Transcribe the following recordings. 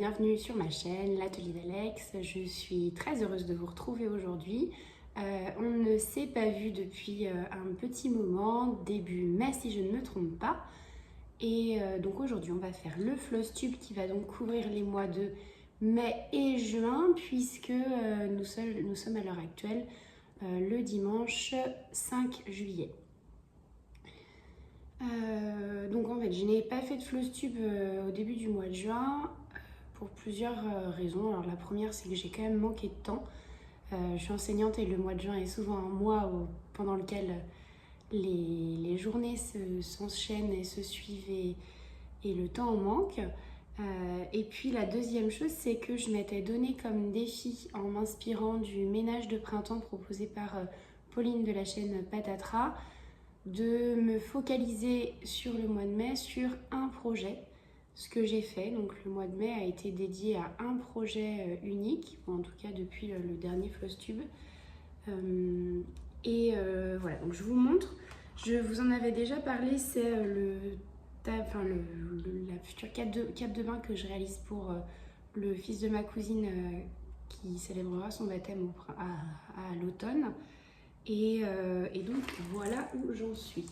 bienvenue sur ma chaîne, l'Atelier d'Alex. Je suis très heureuse de vous retrouver aujourd'hui. On ne s'est pas vu depuis un petit moment, début mai si je ne me trompe pas. Et donc aujourd'hui on va faire le floss tube qui va donc couvrir les mois de mai et juin puisque nous sommes à l'heure actuelle le dimanche 5 juillet. Donc en fait je n'ai pas fait de floss tube au début du mois de juin pour plusieurs raisons. Alors la première c'est que j'ai quand même manqué de temps. Je suis enseignante et le mois de juin est souvent un mois pendant lequel les journées s'enchaînent et se suivent et le temps en manque. Et puis la deuxième chose c'est que je m'étais donné comme défi en m'inspirant du ménage de printemps proposé par Pauline de la chaîne Patatra de me focaliser sur le mois de mai sur un projet, ce que j'ai fait. Donc le mois de mai a été dédié à un projet unique, ou en tout cas depuis le dernier floss tube. Voilà, donc je vous montre. Je vous en avais déjà parlé, c'est la future cape de bain que je réalise pour le fils de ma cousine qui célébrera son baptême à l'automne. Et donc voilà où j'en suis.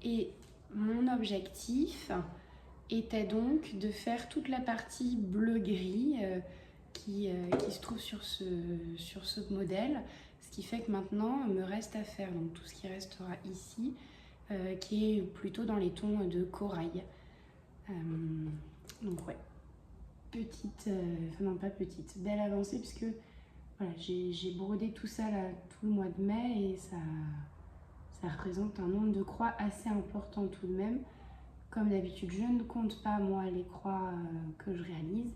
Et mon objectif était donc de faire toute la partie bleu-gris qui se trouve sur ce modèle. Ce qui fait que maintenant, il me reste à faire donc, tout ce qui restera ici, qui est plutôt dans les tons de corail. Donc ouais, belle avancée puisque voilà, j'ai brodé tout ça là, tout le mois de mai et ça représente un nombre de croix assez important tout de même. Comme d'habitude, je ne compte pas moi les croix que je réalise,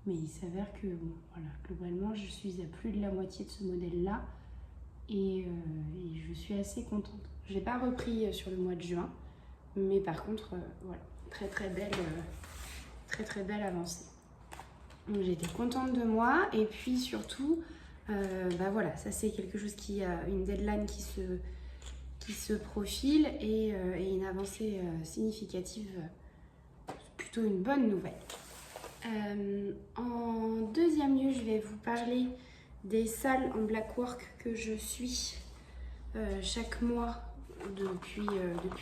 mais il s'avère que bon, voilà, globalement je suis à plus de la moitié de ce modèle là et je suis assez contente. Je n'ai pas repris sur le mois de juin, mais par contre, voilà, très belle avancée. Donc j'étais contente de moi et puis surtout, voilà, ça c'est quelque chose qui a une deadline qui se profile et une avancée significative, plutôt une bonne nouvelle. En deuxième lieu, je vais vous parler des salles en black work que je suis chaque mois depuis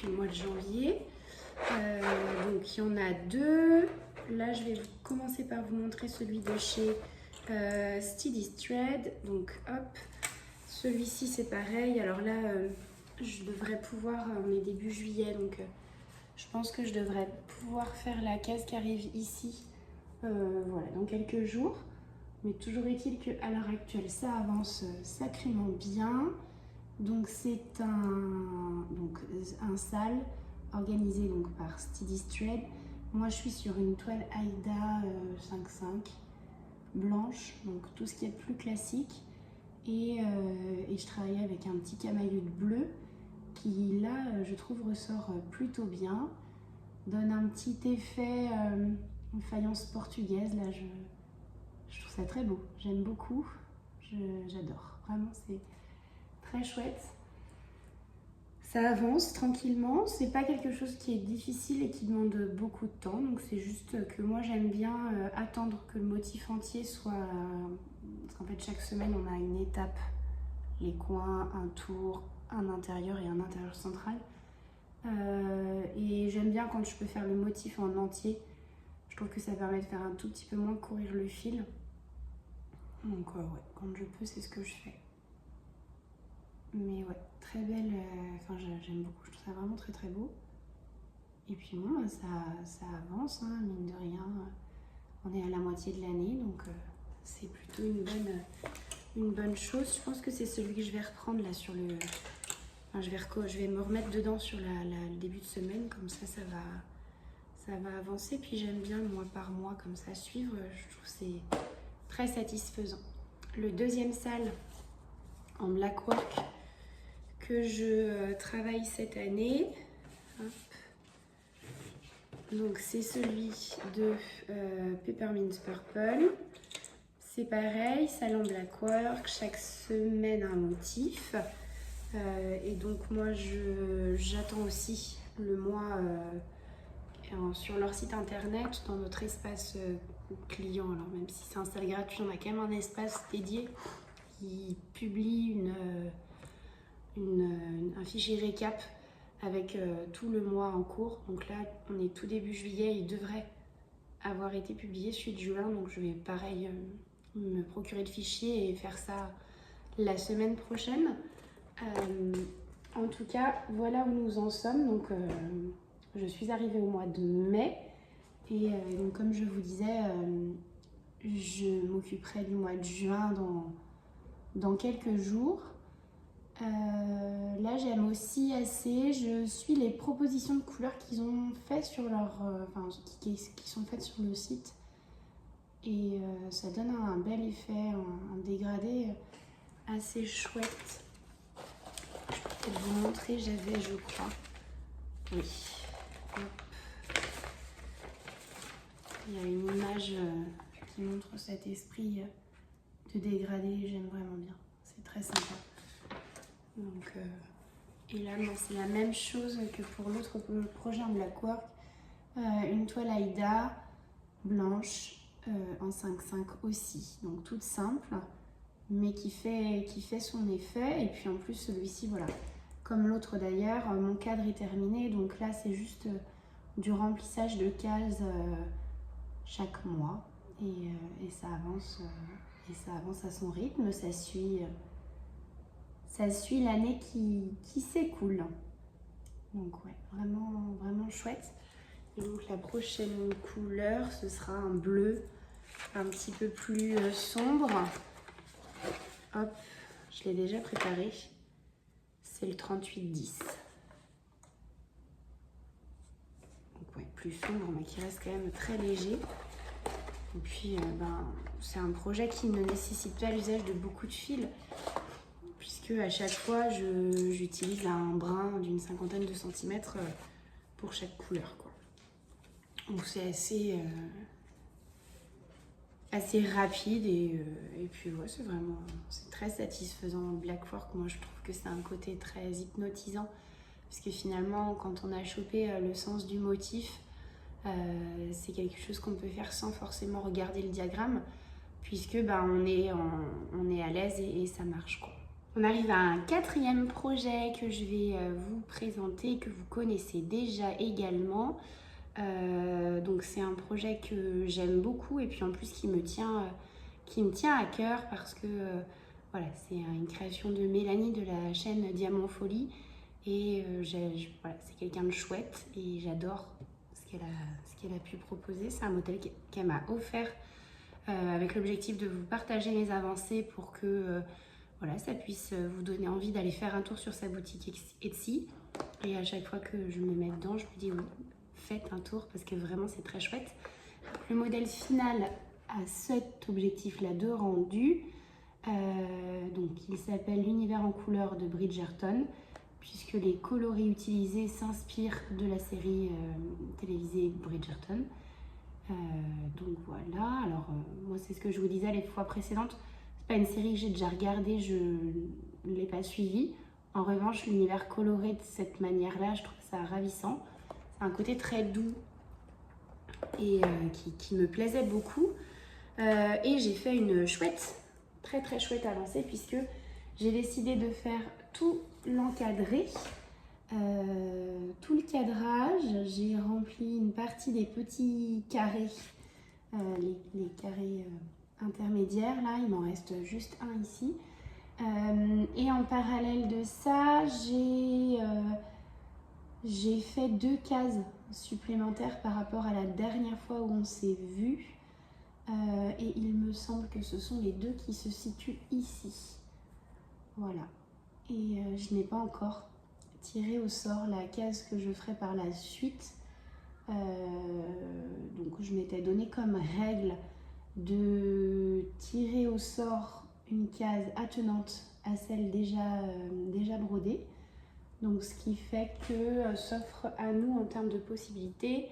le mois de janvier. Donc il y en a deux. Là, je vais commencer par vous montrer celui de chez Steady Thread. Donc hop, celui-ci c'est pareil. Alors là, je devrais pouvoir, on est début juillet, donc je pense que je devrais pouvoir faire la case qui arrive ici, voilà, dans quelques jours. Mais toujours est-il qu'à l'heure actuelle, ça avance sacrément bien. Donc c'est un sale organisé donc, par Steady Thread. Moi je suis sur une toile Aïda 5,5 blanche, donc tout ce qui est plus classique. Et je travaille avec un petit camaïeul bleu qui là je trouve ressort plutôt bien. Donne un petit effet faïence portugaise, là je trouve ça très beau, j'aime beaucoup, j'adore, vraiment c'est très chouette. Ça avance tranquillement, c'est pas quelque chose qui est difficile et qui demande beaucoup de temps, donc c'est juste que moi j'aime bien attendre que le motif entier soit... Parce qu'en fait chaque semaine on a une étape, les coins, un tour, un intérieur et un intérieur central. Et j'aime bien quand je peux faire le motif en entier, je trouve que ça permet de faire un tout petit peu moins courir le fil. Donc ouais, quand je peux c'est ce que je fais. Mais ouais, très belle, enfin j'aime beaucoup, je trouve ça vraiment très beau. Et puis bon, ça avance, hein, mine de rien, on est à la moitié de l'année, donc c'est plutôt une bonne chose. Je pense que c'est celui que je vais reprendre là sur le... Enfin, je vais me remettre dedans sur le début de semaine, comme ça va avancer. Puis j'aime bien mois par mois comme ça suivre, je trouve que c'est très satisfaisant. Le deuxième sale en black work que je travaille cette année, hop. Donc c'est celui de Peppermint Purple. C'est pareil, salle en black work, chaque semaine un motif. Et donc moi j'attends aussi le mois sur leur site internet, dans notre espace client, alors même si c'est installé gratuit, on a quand même un espace dédié qui publie un fichier récap avec tout le mois en cours. Donc là, on est tout début juillet, il devrait avoir été publié suite juin, donc je vais pareil me procurer le fichier et faire ça la semaine prochaine. En tout cas, voilà où nous en sommes. Donc je suis arrivée au mois de mai et donc comme je vous disais, je m'occuperai du mois de juin dans quelques jours. Là j'aime aussi assez, je suis les propositions de couleurs qu'ils ont fait sur leur, qui sont faites sur le site et ça donne un bel effet, un dégradé assez chouette. Je peux peut-être vous montrer, j'avais je crois, oui, hop. Il y a une image qui montre cet esprit de dégradé, j'aime vraiment bien, c'est très sympa. Donc, et là, c'est la même chose que pour l'autre projet en Blackwork. Une toile Aïda blanche en 5,5 aussi. Donc toute simple, mais qui fait son effet. Et puis en plus, celui-ci, voilà, comme l'autre d'ailleurs, mon cadre est terminé. Donc là, c'est juste du remplissage de cases chaque mois. Et ça avance à son rythme. Ça suit l'année qui s'écoule. Donc ouais, vraiment, vraiment chouette. Et donc la prochaine couleur, ce sera un bleu un petit peu plus sombre. Hop, je l'ai déjà préparé. C'est le 3810. Donc ouais, plus sombre, mais qui reste quand même très léger. Et puis, c'est un projet qui ne nécessite pas l'usage de beaucoup de fils, puisque à chaque fois, j'utilise un brin d'une 50aine de centimètres pour chaque couleur, quoi. Donc c'est assez rapide et puis ouais, c'est très satisfaisant. Blackwork, moi je trouve que c'est un côté très hypnotisant, parce que finalement, quand on a chopé le sens du motif, c'est quelque chose qu'on peut faire sans forcément regarder le diagramme, puisque on est à l'aise et ça marche, quoi. On arrive à un 4e projet que je vais vous présenter, que vous connaissez déjà également. Donc c'est un projet que j'aime beaucoup et puis en plus qui me tient à cœur, parce que voilà, c'est une création de Mélanie de la chaîne Diamant Folie et voilà, c'est quelqu'un de chouette et j'adore ce qu'elle a pu proposer. C'est un modèle qu'elle m'a offert avec l'objectif de vous partager mes avancées pour que voilà, ça puisse vous donner envie d'aller faire un tour sur sa boutique Etsy. Et à chaque fois que je me mets dedans, je me dis oui, faites un tour parce que vraiment c'est très chouette. Le modèle final a cet objectif-là de rendu. Donc il s'appelle l'univers en couleurs de Bridgerton, puisque les coloris utilisés s'inspirent de la série télévisée Bridgerton. Donc voilà, alors moi c'est ce que je vous disais les fois précédentes, c'est pas une série que j'ai déjà regardée, je ne l'ai pas suivie. En revanche, l'univers coloré de cette manière-là, je trouve ça ravissant. C'est un côté très doux et qui me plaisait beaucoup. Et j'ai fait une chouette, très très chouette avancée, puisque j'ai décidé de faire tout l'encadré. Tout le cadrage, j'ai rempli une partie des petits carrés, les carrés intermédiaires, là, il m'en reste juste un ici. Et en parallèle de ça, j'ai fait 2 cases supplémentaires par rapport à la dernière fois où on s'est vu. Et il me semble que ce sont les 2 qui se situent ici. Voilà. Et je n'ai pas encore tiré au sort la case que je ferai par la suite. Donc je m'étais donné comme règle de tirer au sort une case attenante à celle déjà brodée. Donc ce qui fait que s'offre à nous en termes de possibilités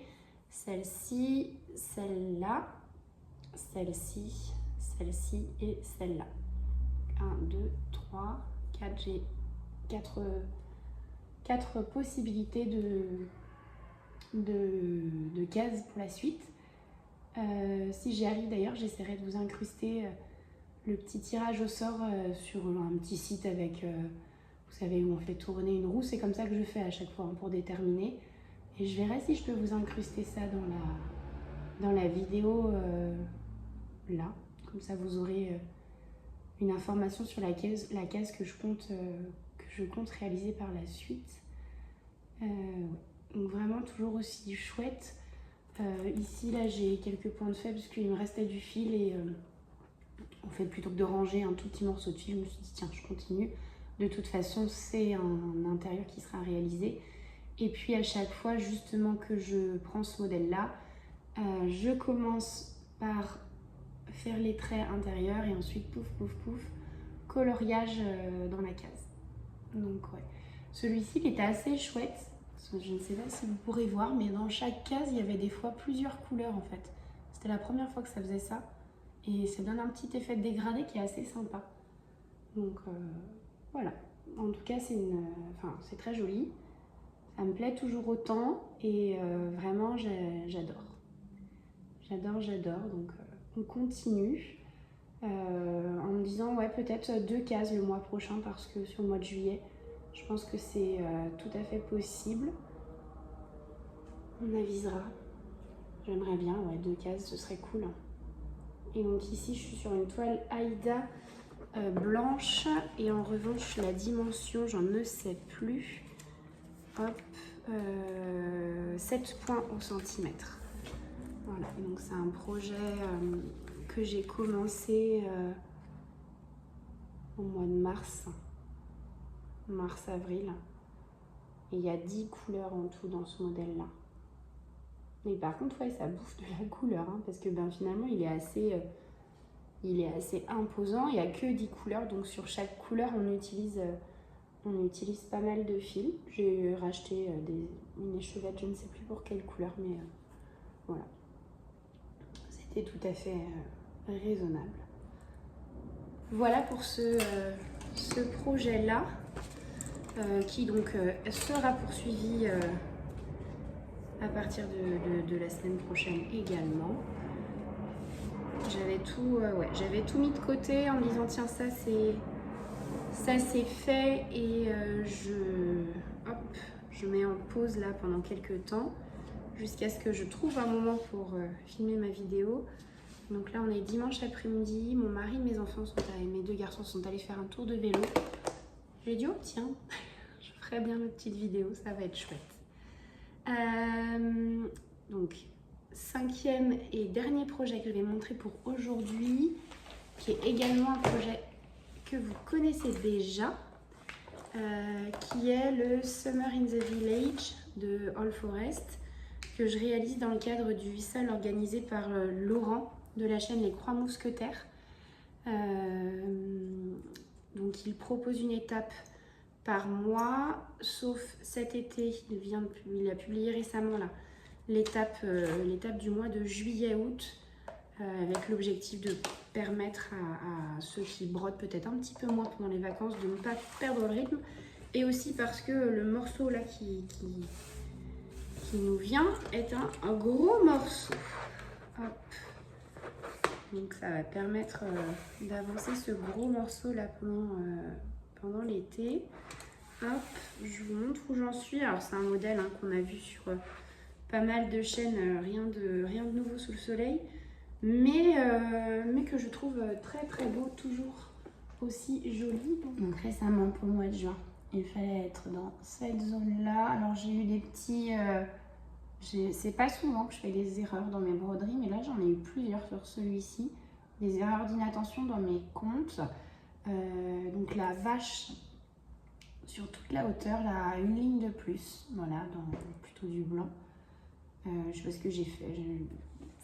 celle-ci, celle-là, celle-ci, celle-ci et celle-là. 1, 2, 3, 4, j'ai 4 possibilités de cases pour la suite. Si j'y arrive d'ailleurs, j'essaierai de vous incruster le petit tirage au sort sur un petit site avec, vous savez, où on fait tourner une roue. C'est comme ça que je fais à chaque fois pour déterminer. Et je verrai si je peux vous incruster ça dans la vidéo là. Comme ça, vous aurez une information sur la case que je compte réaliser par la suite. Ouais. Donc vraiment toujours aussi chouette. Ici, là, j'ai quelques points de fait parce qu'il me restait du fil et en fait, plutôt que de ranger un tout petit morceau de fil, je me suis dit tiens, je continue. De toute façon, c'est un intérieur qui sera réalisé. Et puis à chaque fois, justement, que je prends ce modèle-là, je commence par faire les traits intérieurs et ensuite, pouf, pouf, pouf, coloriage dans la case. Donc ouais, celui-ci, il était assez chouette. Je ne sais pas si vous pourrez voir, mais dans chaque case, il y avait des fois plusieurs couleurs en fait. C'était la première fois que ça faisait ça. Et ça donne un petit effet de dégradé qui est assez sympa. Donc voilà. En tout cas, c'est très joli. Ça me plaît toujours autant et vraiment, j'adore. J'adore. Donc on continue en me disant ouais, peut-être 2 cases le mois prochain parce que sur le mois de juillet, je pense que c'est tout à fait possible. On avisera. J'aimerais bien, ouais, 2 cases, ce serait cool. Et donc ici, je suis sur une toile Aïda blanche. Et en revanche, la dimension, j'en ne sais plus. Hop, 7 points au centimètre. Voilà, et donc c'est un projet que j'ai commencé au mois de mars-avril. Et il y a 10 couleurs en tout dans ce modèle-là. Mais par contre, ouais, ça bouffe de la couleur, hein, parce que finalement, il est assez imposant. Il n'y a que 10 couleurs, donc sur chaque couleur, on utilise pas mal de fils. J'ai racheté une échevette, je ne sais plus pour quelle couleur, mais voilà. C'était tout à fait raisonnable. Voilà pour ce projet-là, qui donc sera poursuivi à partir de la semaine prochaine également. J'avais tout mis de côté en me disant tiens, ça c'est fait et je mets en pause là pendant quelques temps jusqu'à ce que je trouve un moment pour filmer ma vidéo. Donc là on est dimanche après-midi, mon mari et mes 2 garçons sont allés faire un tour de vélo. J'ai dit oh tiens, je ferai bien ma petite vidéo, ça va être chouette. Donc 5e et dernier projet que je vais montrer pour aujourd'hui, qui est également un projet que vous connaissez déjà, qui est le Summer in the Village de All Forest, que je réalise dans le cadre du Vissal organisé par Laurent de la chaîne Les Croix Mousquetaires. Donc il propose une étape par mois, sauf cet été, il a publié récemment là l'étape du mois de juillet-août, avec l'objectif de permettre à ceux qui brodent peut-être un petit peu moins pendant les vacances de ne pas perdre le rythme, et aussi parce que le morceau là qui nous vient est un gros morceau. Hop. Donc ça va permettre d'avancer ce gros morceau là pendant l'été. Hop, je vous montre où j'en suis. Alors c'est un modèle qu'on a vu sur pas mal de chaînes, rien de nouveau sous le soleil, mais que je trouve très très beau, toujours aussi joli. Donc récemment pour le mois de juin, il fallait être dans cette zone là. Alors j'ai eu des petits... c'est pas souvent que je fais des erreurs dans mes broderies, mais là j'en ai eu plusieurs sur celui-ci. Des erreurs d'inattention dans mes comptes. Donc la vache sur toute la hauteur, là, a une ligne de plus, voilà, plutôt du blanc. Je sais pas ce que j'ai fait.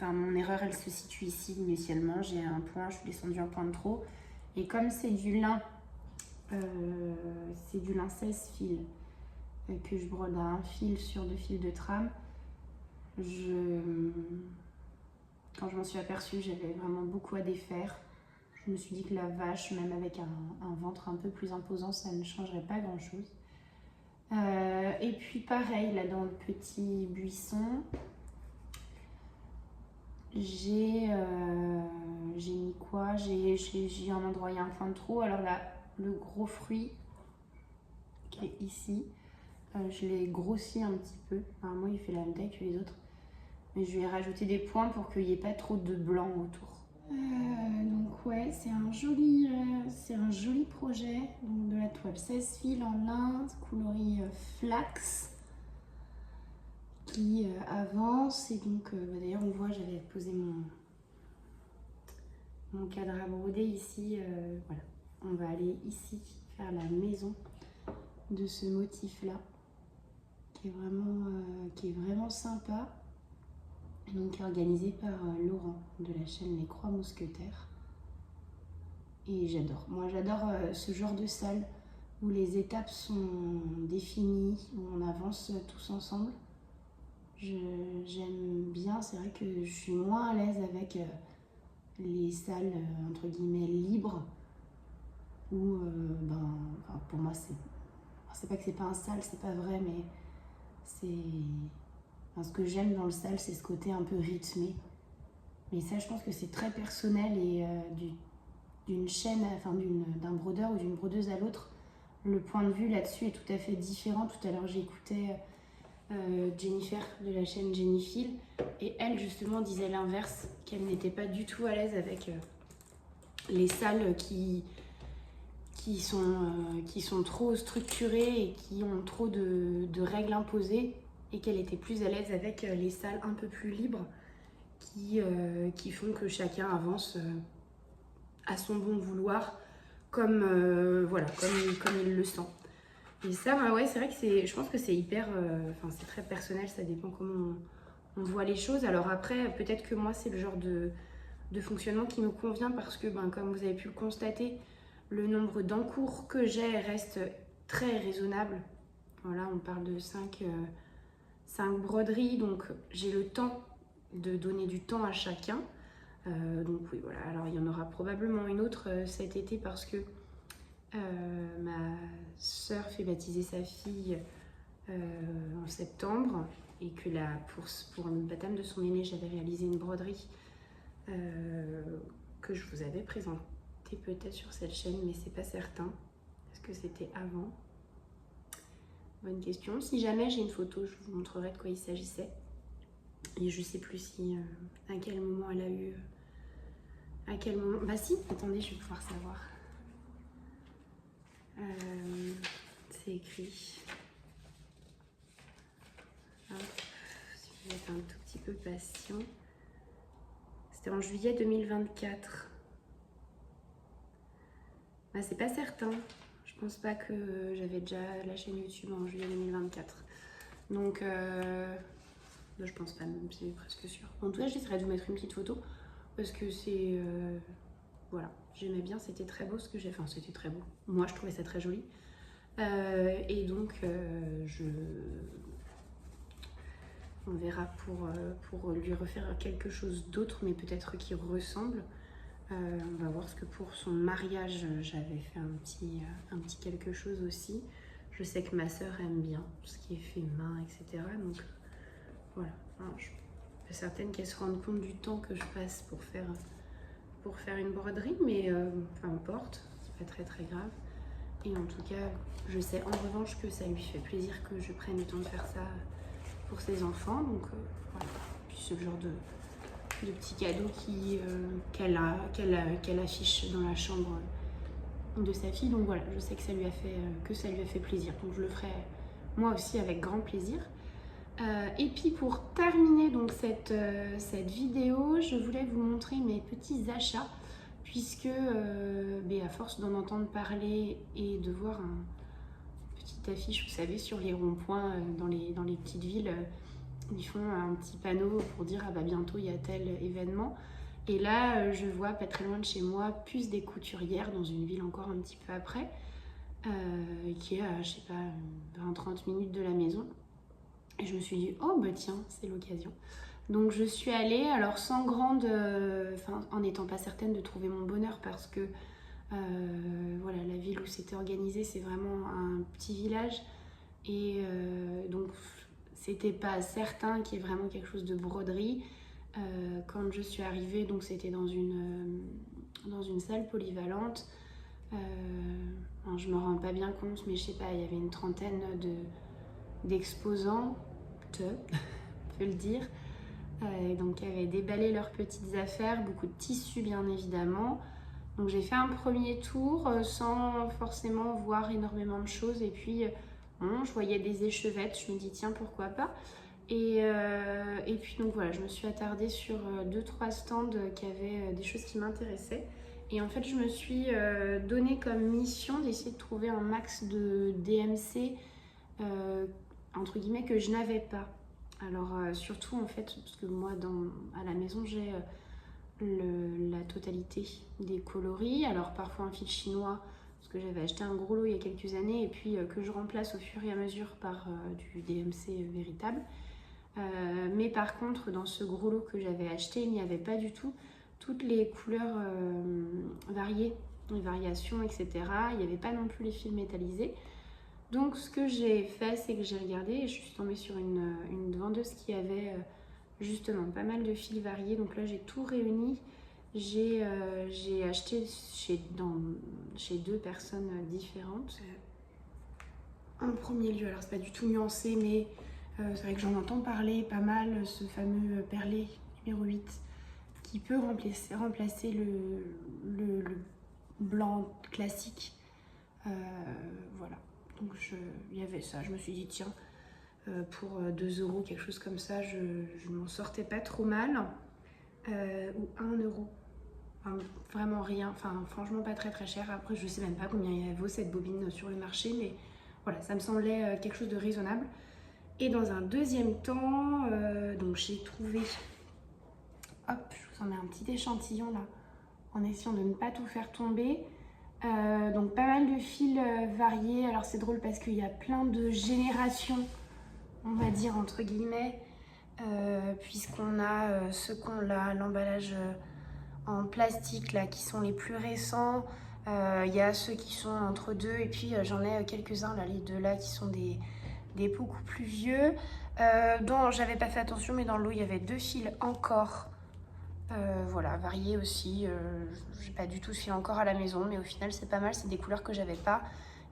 Mon erreur, elle se situe ici initialement. J'ai un point, je suis descendue un point de trop. Et comme c'est du lin 16 fils que je brode à un fil sur 2 fils de trame, quand je m'en suis aperçue, j'avais vraiment beaucoup à défaire. Je me suis dit que la vache, même avec un ventre un peu plus imposant, ça ne changerait pas grand-chose. Et puis pareil, là dans le petit buisson, j'ai mis quoi? J'ai un endroit, il y a un point de trou. Alors là, le gros fruit qui est ici, je l'ai grossi un petit peu. Normalement, il fait la même taille que les autres. Mais je lui ai rajouté des points pour qu'il n'y ait pas trop de blanc autour. Donc ouais, c'est un joli projet. Donc de la toile 16 fils en lin, coloris flax, qui avance. Et donc d'ailleurs on voit, j'avais posé mon cadre à broder ici. Voilà, on va aller ici faire la maison de ce motif là, qui est vraiment sympa. Donc organisé par Laurent de la chaîne Les Croix Mousquetaires. Et j'adore. Moi j'adore ce genre de salle où les étapes sont définies, où on avance tous ensemble. J'aime bien, c'est vrai que je suis moins à l'aise avec les salles entre guillemets libres où pour moi c'est pas que c'est pas un salle, c'est pas vrai, mais ce que j'aime dans le salle, c'est ce côté un peu rythmé. Mais ça, je pense que c'est très personnel et d'une chaîne, enfin d'un brodeur ou d'une brodeuse à l'autre, le point de vue là-dessus est tout à fait différent. Tout à l'heure, j'écoutais Jennifer de la chaîne Jennyfil et elle, justement, disait l'inverse, qu'elle n'était pas du tout à l'aise avec les salles qui sont trop structurées et qui ont trop de règles imposées, et qu'elle était plus à l'aise avec les salles un peu plus libres qui font que chacun avance à son bon vouloir comme il le sent. Et ça, bah ouais, c'est vrai que je pense que c'est hyper, c'est très personnel, ça dépend comment on voit les choses. Alors après, peut-être que moi, c'est le genre de fonctionnement qui me convient parce que, comme vous avez pu le constater, le nombre d'encours que j'ai reste très raisonnable. Voilà, on parle de 5 broderies, donc j'ai le temps de donner du temps à chacun. Donc oui, voilà. Alors il y en aura probablement une autre cet été parce que ma sœur fait baptiser sa fille en septembre et que pour le baptême de son aîné, j'avais réalisé une broderie que je vous avais présentée peut-être sur cette chaîne, mais c'est pas certain. Est-ce que c'était avant? Bonne question. Si jamais j'ai une photo, je vous montrerai de quoi il s'agissait. Et je sais plus à quel moment elle a eu... à quel moment... Bah si, attendez, je vais pouvoir savoir. C'est écrit. Hop, si vous êtes un tout petit peu patient. C'était en juillet 2024. Bah, c'est pas certain. Je pense pas que j'avais déjà la chaîne YouTube en juillet 2024. Donc, je pense pas, même, c'est presque sûr. En tout cas, j'essaierai de vous mettre une petite photo parce que c'est... voilà, j'aimais bien, c'était très beau ce que j'ai fait. Enfin, c'était très beau. Moi, je trouvais ça très joli. Et donc, on verra pour lui refaire quelque chose d'autre, mais peut-être qui ressemble. On va voir ce que pour son mariage, j'avais fait un petit quelque chose aussi. Je sais que ma sœur aime bien tout ce qui est fait main, etc. Donc voilà, alors, je suis certaine qu'elle se rende compte du temps que je passe pour faire une broderie, mais peu importe, c'est pas très très grave. Et en tout cas, je sais en revanche que ça lui fait plaisir que je prenne le temps de faire ça pour ses enfants. Donc voilà, puis c'est le genre de petits cadeaux qu'elle affiche dans la chambre de sa fille. Donc voilà, je sais que ça lui a fait plaisir. Donc je le ferai moi aussi avec grand plaisir. Et puis pour terminer donc cette vidéo, je voulais vous montrer mes petits achats, puisque à force d'en entendre parler et de voir une petite affiche, vous savez, sur les ronds-points dans les petites villes, ils font un petit panneau pour dire ah bah bientôt il y a tel événement. Et là, je vois pas très loin de chez moi Puce des Couturières, dans une ville encore un petit peu après, qui est à, je sais pas, 20-30 minutes de la maison. Et je me suis dit, oh bah tiens, c'est l'occasion. Donc je suis allée, alors sans grande... en n'étant pas certaine de trouver mon bonheur, parce que voilà, la ville où c'était organisé, c'est vraiment un petit village. Et donc c'était pas certain qu'il y ait vraiment quelque chose de broderie. Quand je suis arrivée, donc c'était dans une salle polyvalente. Je me rends pas bien compte, mais je sais pas, il y avait une trentaine d'exposants, on peut le dire. Donc ils avaient déballé leurs petites affaires, beaucoup de tissus bien évidemment. Donc j'ai fait un premier tour sans forcément voir énormément de choses. Et puis bon, je voyais des échevettes, je me dis tiens pourquoi pas. Et puis donc voilà, je me suis attardée sur 2-3 stands qui avaient des choses qui m'intéressaient. Et en fait je me suis donné comme mission d'essayer de trouver un max de DMC entre guillemets que je n'avais pas. Alors surtout en fait, parce que moi à la maison j'ai la totalité des coloris. Alors parfois un fil chinois, parce que j'avais acheté un gros lot il y a quelques années et puis que je remplace au fur et à mesure par du DMC véritable. Mais par contre dans ce gros lot que j'avais acheté, il n'y avait pas du tout toutes les couleurs variées, les variations, etc. Il n'y avait pas non plus les fils métallisés. Donc ce que j'ai fait, c'est que j'ai regardé et je suis tombée sur une vendeuse qui avait justement pas mal de fils variés. Donc là j'ai tout réuni. J'ai acheté chez 2 personnes différentes. En premier lieu, alors c'est pas du tout nuancé, mais c'est vrai que j'en entends parler pas mal, ce fameux perlé numéro 8 qui peut remplacer le blanc classique. Voilà, donc il y avait ça, je me suis dit tiens, pour 2 €, quelque chose comme ça, je m'en sortais pas trop mal. Ou 1 €, enfin, vraiment rien, enfin franchement pas très cher. Après je sais même pas combien elle vaut cette bobine sur le marché, mais voilà, ça me semblait quelque chose de raisonnable. Et dans un deuxième temps, donc j'ai trouvé, hop, je vous en mets un petit échantillon là, en essayant de ne pas tout faire tomber. Donc pas mal de fils variés. Alors c'est drôle parce qu'il y a plein de générations, on va dire entre guillemets, puisqu'on a ceux qu'on a l'emballage en plastique là qui sont les plus récents. Il y a ceux qui sont entre deux et puis j'en ai quelques-uns là, les deux là qui sont des beaucoup plus vieux, dont j'avais pas fait attention, mais dans le lot il y avait 2 fils encore. Voilà, variés aussi. J'ai pas du tout ce fil encore à la maison, mais au final c'est pas mal, c'est des couleurs que j'avais pas.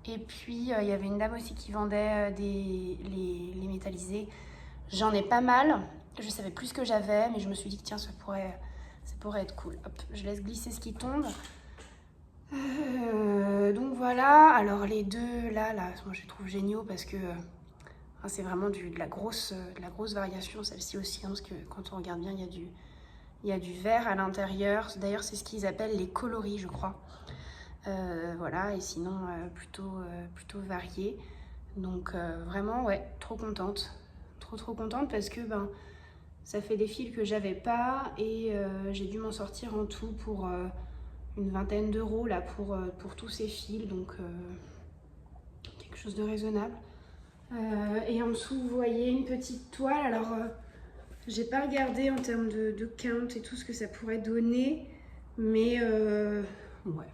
Et puis il y avait une dame aussi qui vendait les métallisés. J'en ai pas mal, je savais plus ce que j'avais, mais je me suis dit que tiens, ça pourrait être cool. Hop, je laisse glisser ce qui tombe. Donc voilà, alors les deux là, moi je les trouve géniaux parce que c'est vraiment de la grosse variation, celle-ci aussi, hein, parce que quand on regarde bien, il y a du vert à l'intérieur. D'ailleurs, c'est ce qu'ils appellent les coloris, je crois. Voilà, et sinon, plutôt varié. Donc, vraiment, ouais, trop contente. Trop contente parce que ça fait des fils que j'avais pas et j'ai dû m'en sortir en tout pour une vingtaine d'euros là pour tous ces fils. Donc, quelque chose de raisonnable. Et en dessous, vous voyez une petite toile. Alors, j'ai pas regardé en termes de count et tout ce que ça pourrait donner, mais ouais.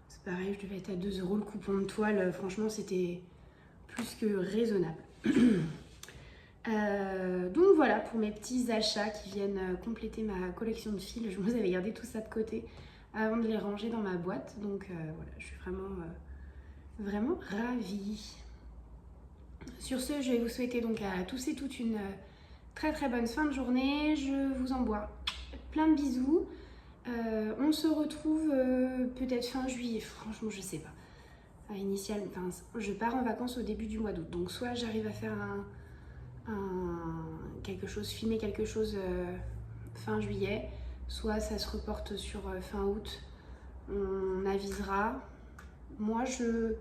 C'est pareil, je devais être à 2 € le coupon de toile. Franchement, c'était plus que raisonnable. Donc voilà pour mes petits achats qui viennent compléter ma collection de fils. Je vous avais gardé tout ça de côté avant de les ranger dans ma boîte. Donc voilà, je suis vraiment ravie. Sur ce, je vais vous souhaiter donc à tous et toutes une très bonne fin de journée. Je vous envoie plein de bisous. On se retrouve peut-être fin juillet. Franchement, je sais pas. Je pars en vacances au début du mois d'août. Donc soit j'arrive à faire filmer quelque chose fin juillet, soit ça se reporte sur fin août. On avisera. Moi, je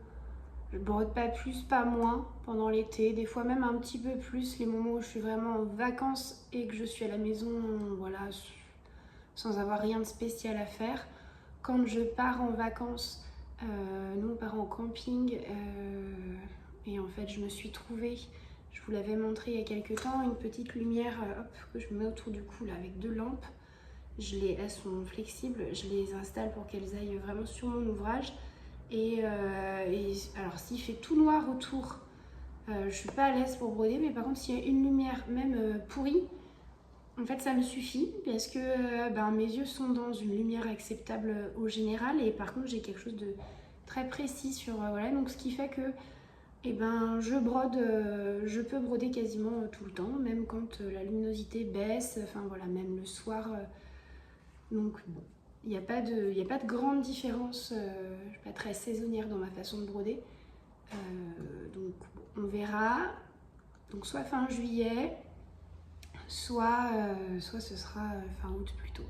brode pas plus, pas moins pendant l'été, des fois même un petit peu plus les moments où je suis vraiment en vacances et que je suis à la maison, voilà, sans avoir rien de spécial à faire. Quand je pars en vacances, nous on part en camping et en fait je me suis trouvée, je vous l'avais montré il y a quelques temps, une petite lumière que je mets autour du cou là avec 2 lampes. Elles sont flexibles, je les installe pour qu'elles aillent vraiment sur mon ouvrage. Et alors s'il fait tout noir autour, Je suis pas à l'aise pour broder, mais par contre s'il y a une lumière même pourrie, en fait ça me suffit parce que mes yeux sont dans une lumière acceptable au général, et par contre j'ai quelque chose de très précis sur voilà, donc ce qui fait que je peux broder quasiment tout le temps, même quand la luminosité baisse, enfin voilà, même le soir. Donc bon, il n'y a pas de grande différence, je suis pas très saisonnière dans ma façon de broder. Donc on verra, donc soit fin juillet, soit ce sera fin août plutôt.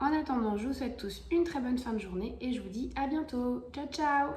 En attendant, je vous souhaite tous une très bonne fin de journée et je vous dis à bientôt. Ciao ciao.